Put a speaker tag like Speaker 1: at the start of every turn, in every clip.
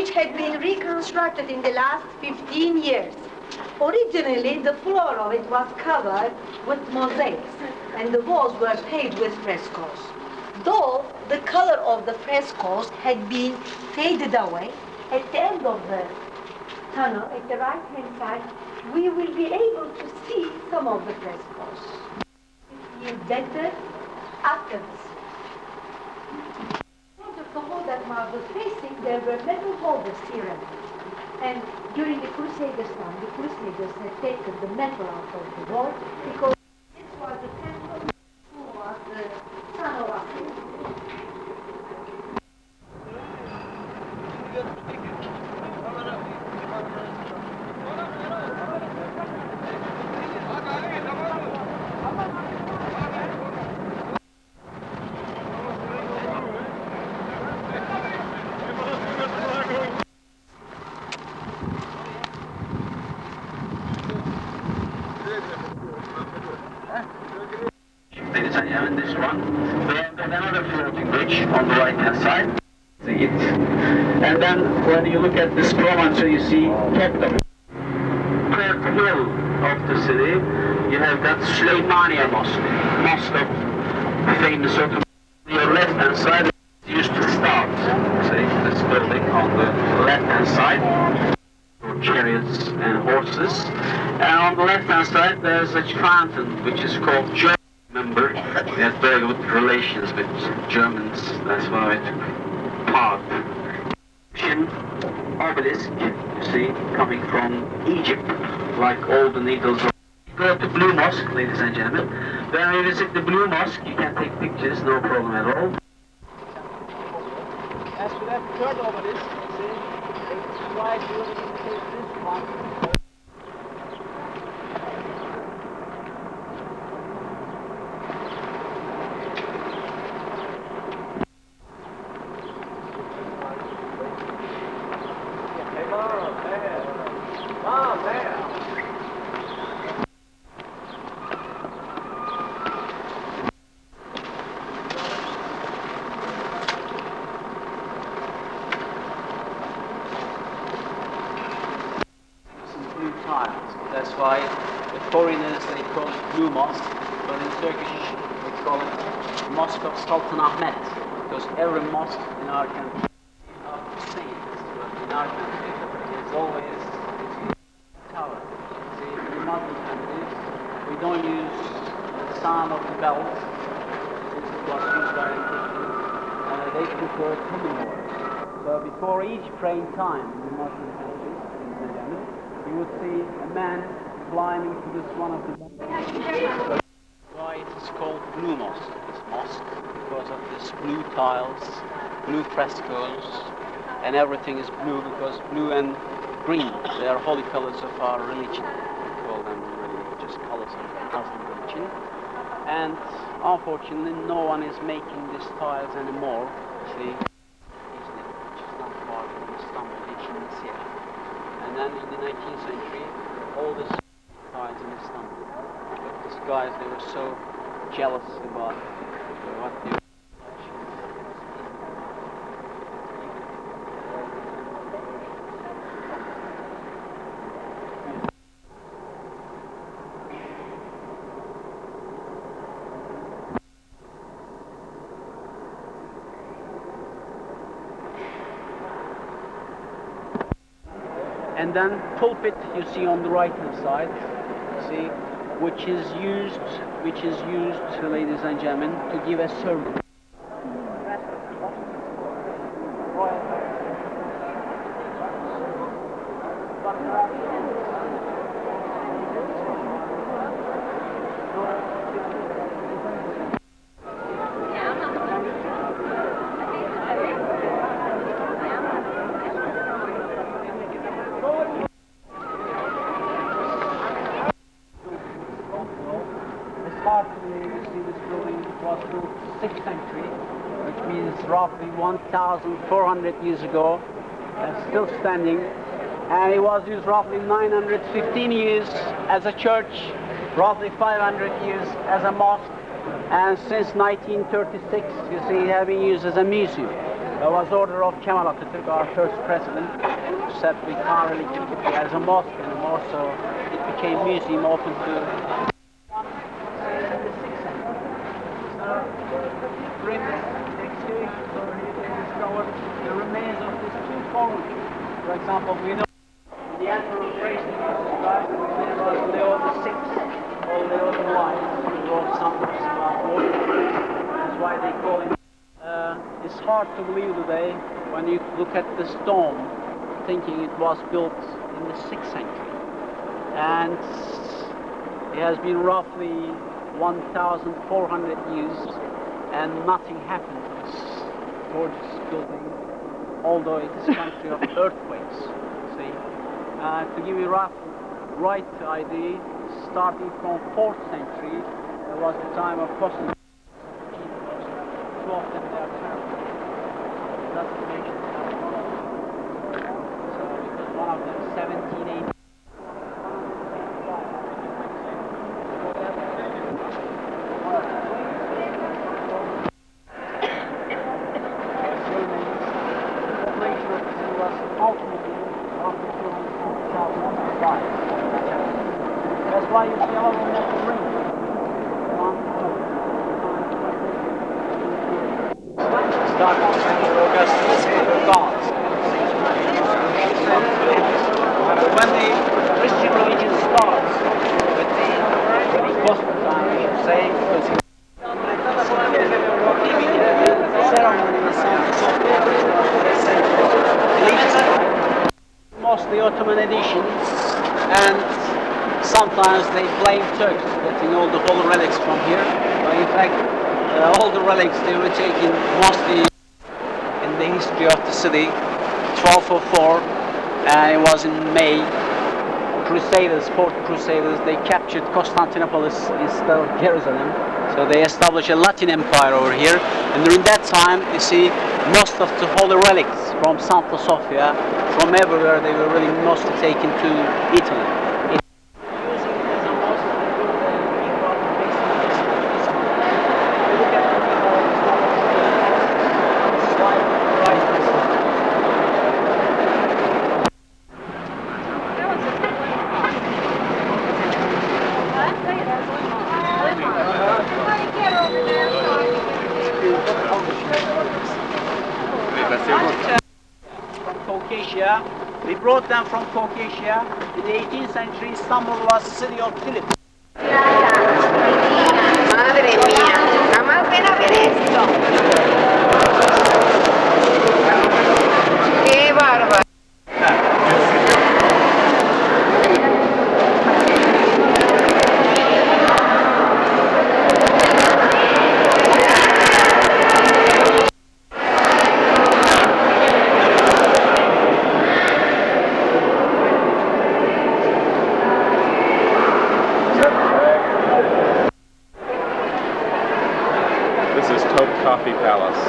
Speaker 1: which had been reconstructed in the last 15 years. Originally, the floor of it was covered with mosaics, and the walls were paved with frescoes. Though the color of the frescoes had been faded away, at the end of the tunnel, at the right-hand side, we will be able to see some of the frescoes. It is better after this. To hold that marble facing, there were metal holders here and there. And during the Crusaders' time, the Crusaders had taken the metal out of the wall because this was the temple who was the son of Hadrian.
Speaker 2: And this one, we have got another floating bridge on the right hand side. See it. And then when you look at this promontory, you see Topkapi. Third hill of the city, you have got Süleymaniye Mosque, mosque of famous Ottoman. On your left hand side, it used to start. See this building on the left hand side, for chariots and horses. And on the left hand side, there's a fountain which is called German. Remember, we had very good relations with Germans, that's why we took part. Obelisk, you see, coming from Egypt, like all the needles of... Go to Blue Mosque, ladies and gentlemen. When we visit the Blue Mosque, you can take pictures, no problem at all. As for that third obelisk, you see, it's right here, this one. That's why the foreigners, they call it Blue Mosque, but in Turkish they call it Mosque of Sultan Ahmet, because every mosque in our country is not the same, but in our country it's always a tower. See, in the Muslim countries, we don't use the sound of the bells, since it was used by the Christians, they prefer tumbling. So before each praying time in the Muslim countries, you would see a man climbing to this one of the... Why it is called Blue Mosque, this mosque, because of this blue tiles, blue frescoes, and everything is blue because blue and green, they are holy colors of our religion. We call them religious colors of the Muslim religion. And unfortunately, no one is making these tiles anymore. See, which is not far from Istanbul, Dikili. And then in the 19th century, all these tiles in Istanbul. But these guys, they were so jealous about what they were. And then pulpit you see on the right hand side, see, which is used, ladies and gentlemen, to give a sermon. Roughly 1,400 years ago, still standing, and it was used roughly 915 years as a church, roughly 500 years as a mosque, and since 1936, you see, it has been used as a museum. There was order of Kemal Atatürk, our first president, who said we can't really keep it as a mosque anymore, so it became museum open to the 6th century. During the excavations over here, they discovered the remains of these two columns. For example, we know the Emperor Hadrian was Leo VI or Leo the Wise. He wrote some books about water. That's why they call him. It's hard to believe today when you look at this dome, thinking it was built in the 6th century. And it has been roughly 1,400 years and nothing happened to this gorgeous building, although it is a country of earthquakes. See? To give you a right idea, starting from 4th century, there was the time of Constantine. Two of them they are terrible. It doesn't mention them. So because one of them 1780. That's why you see all of them at the ring. Start on Augustus gods. When the Christian religion starts with the Constantine, we should say, because he mostly Ottoman editions, and sometimes they blame Turks for getting all the holy relics from here, but in fact all the relics they were taken mostly in the history of the city, 1204, and it was in May. Crusaders, fourth Crusaders, they captured Constantinople instead of Jerusalem, so they established a Latin Empire over here, and during that time you see most of the holy relics from Santa Sofia, from everywhere, they were really mostly taken to Italy. We brought them from Caucasia. In the 18th century, Istanbul was the city of Philips.
Speaker 3: Madre mía, nada más ven a ver esto. Qué bárbaro.
Speaker 4: This is Topkapi Palace.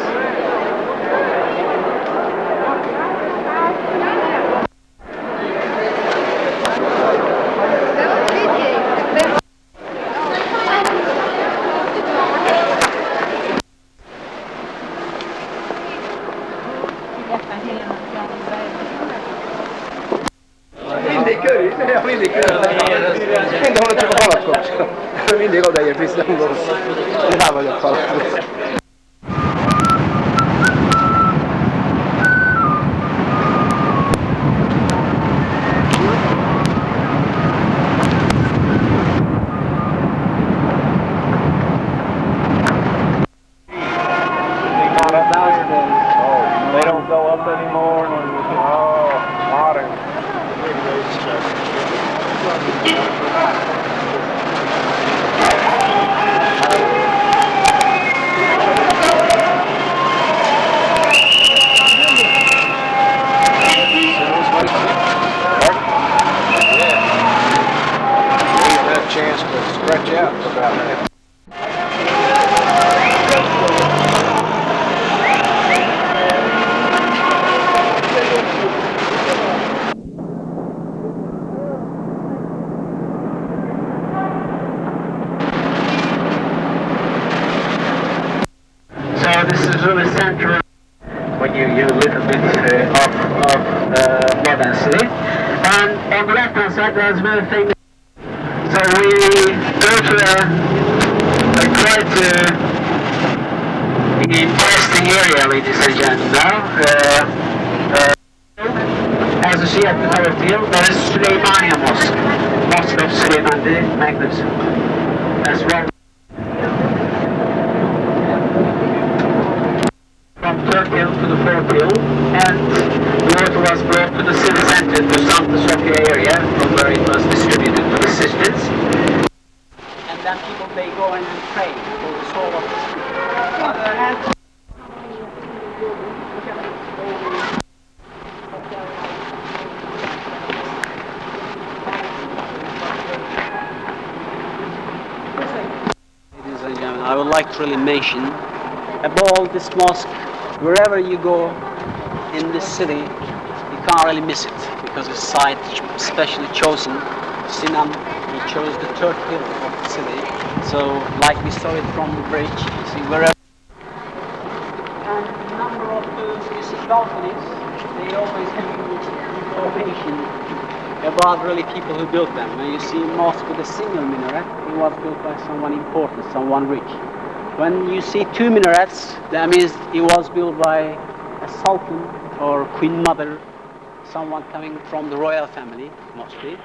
Speaker 5: Mindig körül, mindig körül. Mindenhol csak a halak kapcsol. Mindig odaért Istanbulhoz. Rá vagyok halak.
Speaker 4: They don't go up anymore. Oh, modern.
Speaker 2: that was very famous. So we go to try to interesting area, ladies and gentlemen. Now, as you see at the top of the hill, there is Süleymaniye Mosque. Mosque of Süleyman the Magnificent. As well. From third hill to the fourth hill, and water was brought to the city center, to Santa Sofia area, from where it was distributed to the sisters. And then people, they go and pray for the soul of the city. Ladies and gentlemen, I would like to really mention about this mosque. Wherever you go in this city, you can't really miss it because it's site specially chosen. Sinan, he chose the third hill of the city. So, like we saw it from the bridge, you see wherever. And the number of you see balconies, they always have information about really people who built them. When you see a mosque with a single minaret, it was built by someone important, someone rich. When you see two minarets, that means it was built by a sultan or queen mother, someone coming from the royal family, mostly.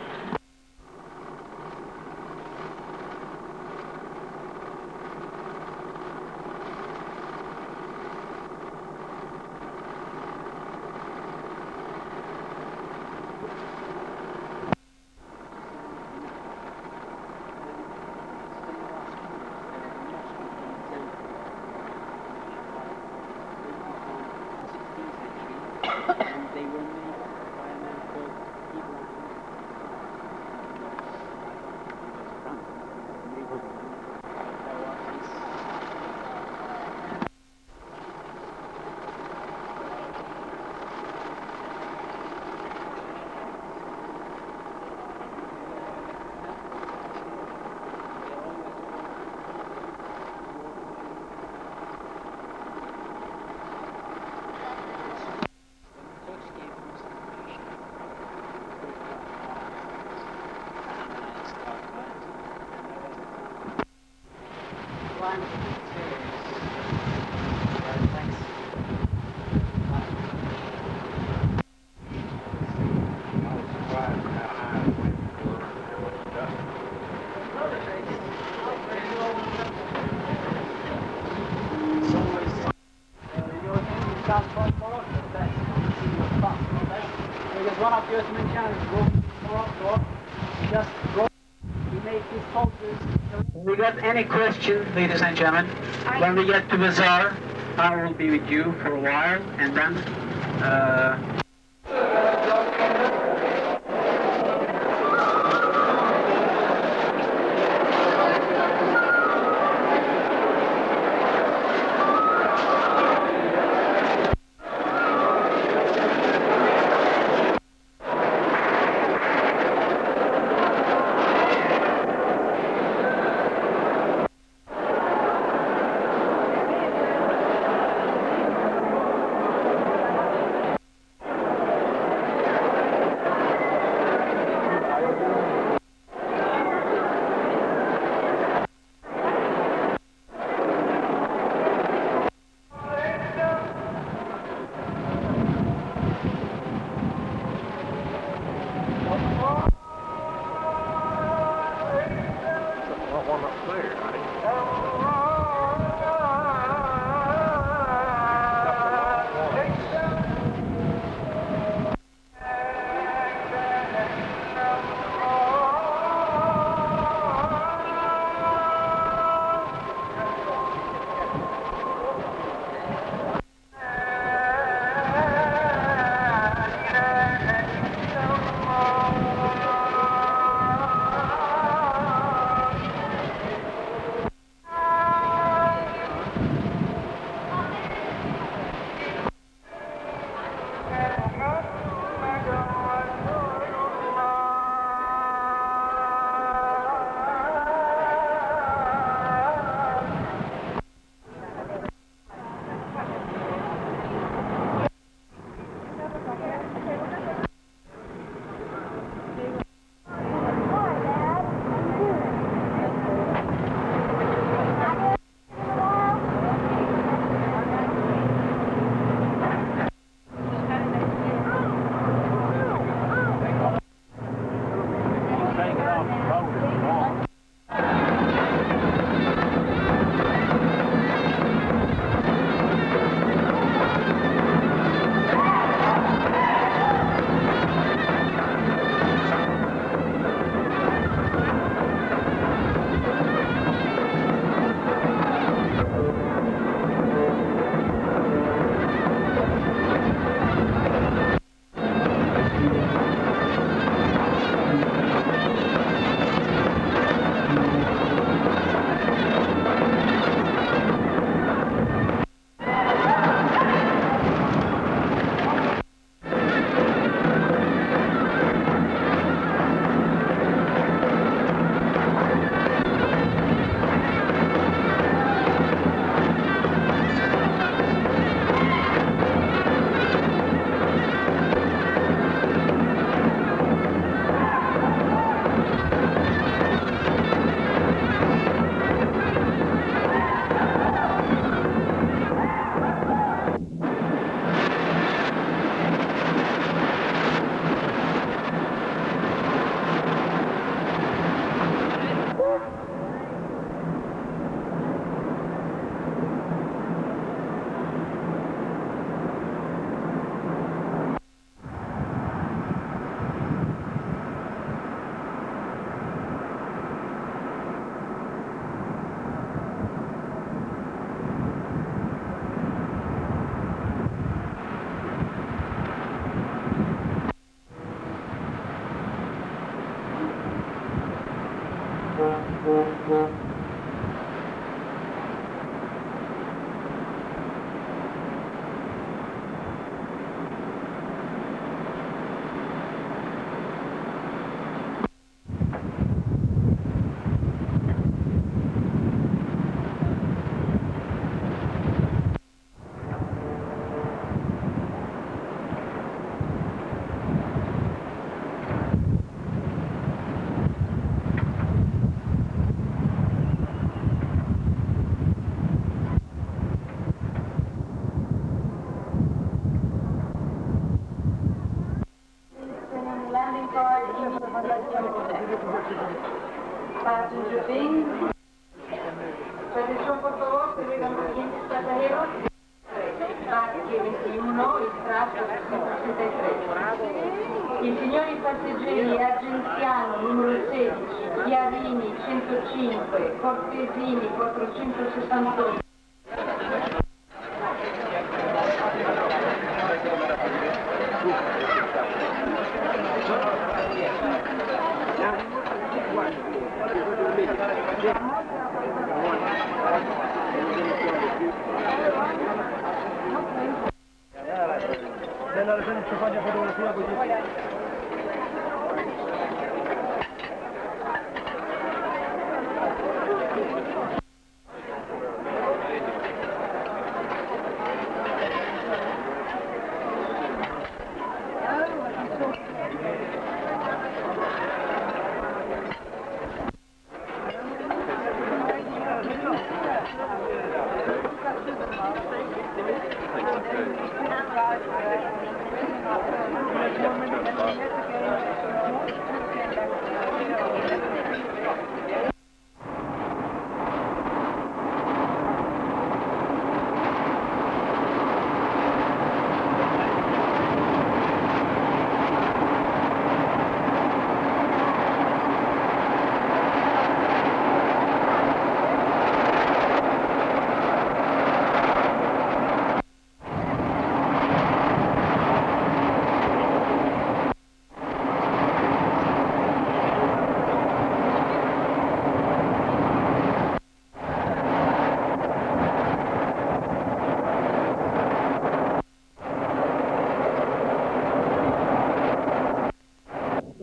Speaker 2: One of the Ottoman generals wrote Morocco, just wrote, he made his soldiers. We got any questions, ladies and gentlemen? When we get to Bazar, I will be with you for a while, and then
Speaker 1: passenger bin. Atención, por favor, se ruegan los siguientes pasajeros. Mosque 21, il tratto 163. I signori passeggeri Argenziano numero 16, Chiarini 105, Cortesini 468.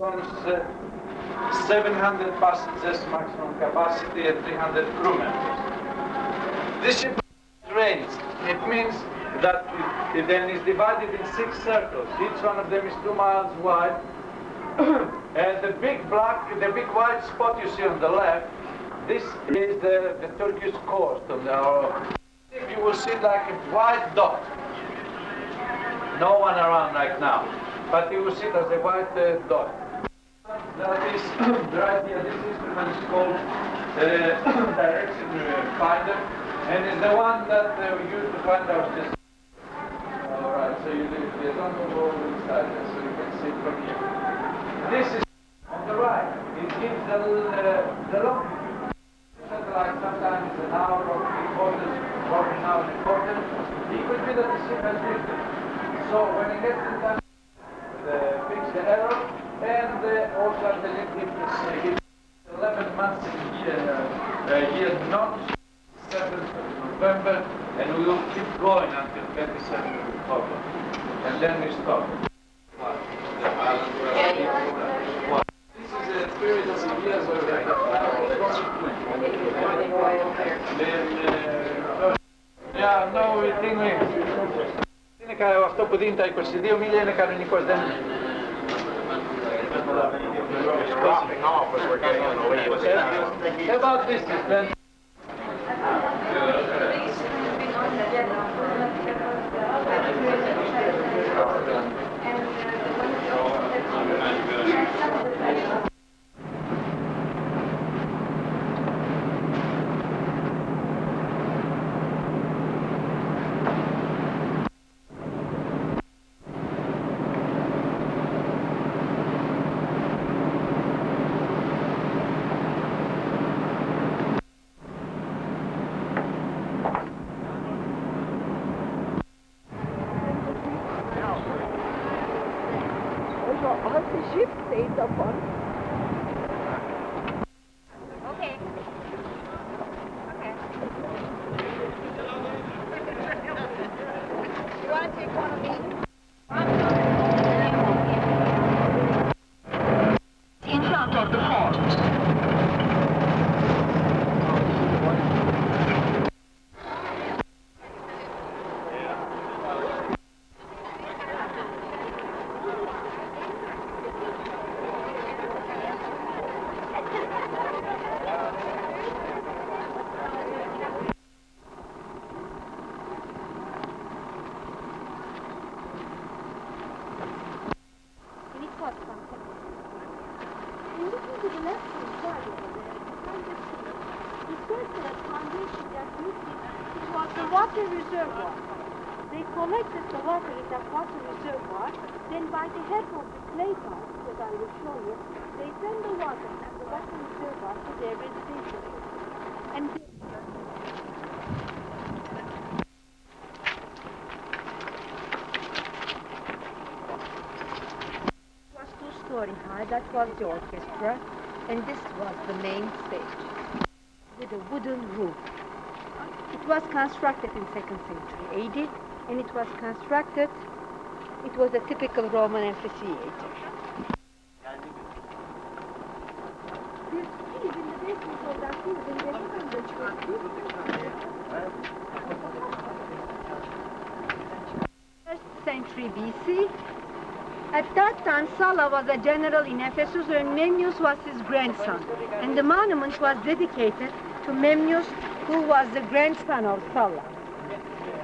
Speaker 4: Becomes 700 passengers maximum capacity and 300 crew members. This ship rains. It means that it then is divided in 6 circles. Each one of them is 2 miles wide. And the big white spot you see on the left, this is the Turkish coast. You will see like a white dot. No one around right now, but you will see it as a white dot. That is right here. This instrument is called direction finder, and is the one that we use to find our destiny. All right, so you don't go over inside, so you can see it from here. This is on the right. It gives the longitude. Satellite sometimes is an hour or 3/4, or an hour and a quarter. It could be that the ship has drifted. So when it gets to time, fix the error, and also at the limit 11 months in year not 7th of November, and we will keep going until 27th of October, and then we stop. This is a period of years where we have yeah, no, we think αυτό που δίνει τα 22 μίλια είναι κανονικός, δεν είναι.
Speaker 6: Dropping off as we're getting on the lead.
Speaker 4: About distance, then.
Speaker 1: foundation that you see, it was the water reservoir. They collected the water in that water reservoir. Then by the help of the clay pot that I will show you, they send the water and the water reservoir to their residential area. And it was 2-story high. That was the orchestra, and this was the main stage with a wooden roof. It was constructed in 2nd century AD, and it was a typical Roman amphitheater. This is in the basement of that First century BC. At that time, Sulla was a general in Ephesus, and Memmius was his grandson. And the monument was dedicated to Memmius, who was the grandson of Sulla.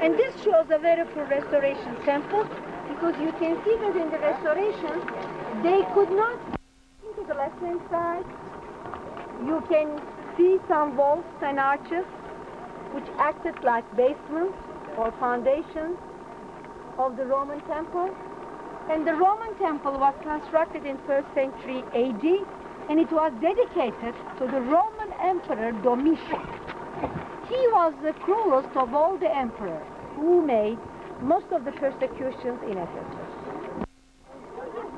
Speaker 1: And this shows a very full restoration temple, because you can see that in the restoration, they could not see to the left-hand side. You can see some vaults and arches, which acted like basements or foundations of the Roman temple. And the Roman temple was constructed in 1st century AD, and it was dedicated to the Roman Emperor Domitian. He was the cruelest of all the emperors, who made most of the persecutions in Ephesus.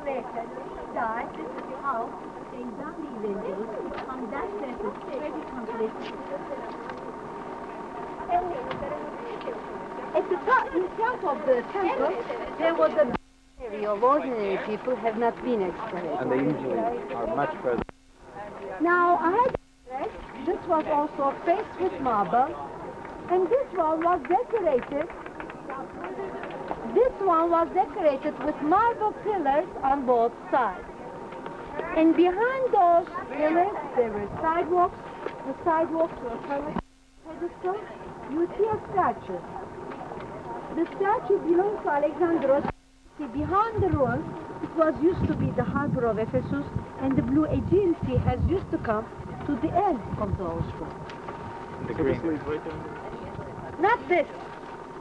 Speaker 1: Later, he died. This is how they done the evangelism. On that sentence, very complete. At the top, in front of the temple, there was a area of ordinary people have not been excavated.
Speaker 5: And they usually are much further.
Speaker 1: Now, I had this was also faced with marble, and this one was decorated. This one was decorated with marble pillars on both sides. And behind those pillars, there were sidewalks. The sidewalks were covered with pedestals. You see a statue. The statue belongs to Alexandros. Behind the ruins, it was used to be the harbor of Ephesus, and the blue Aegean Sea has used to come to the end of those ruins.
Speaker 5: The green.
Speaker 1: Not this.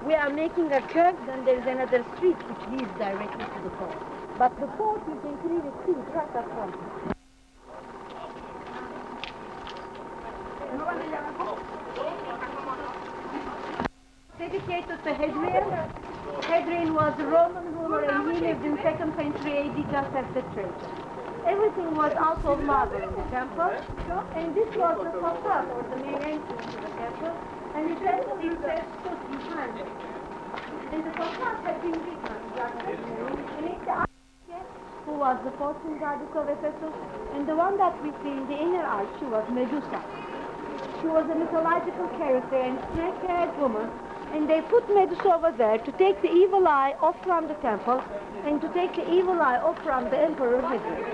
Speaker 1: We are making a curve, then there's another street which leads directly to the port. But the port you can clearly see right up front. Dedicated to Hadrian. Hadrian was a Roman ruler, and he lived in 2nd century AD just after Trajan. Everything was out of marble in the temple, and this was the facade, or the main entrance to the temple, and it says stood behind it. And the facade had been written just as who was the fortune goddess of Ephesus, and the one that we see in the inner arch, she was Medusa. She was a mythological character and snake-haired woman, and they put Medusa over there to take the evil eye off from the temple and to take the evil eye off from the Emperor Hadrian.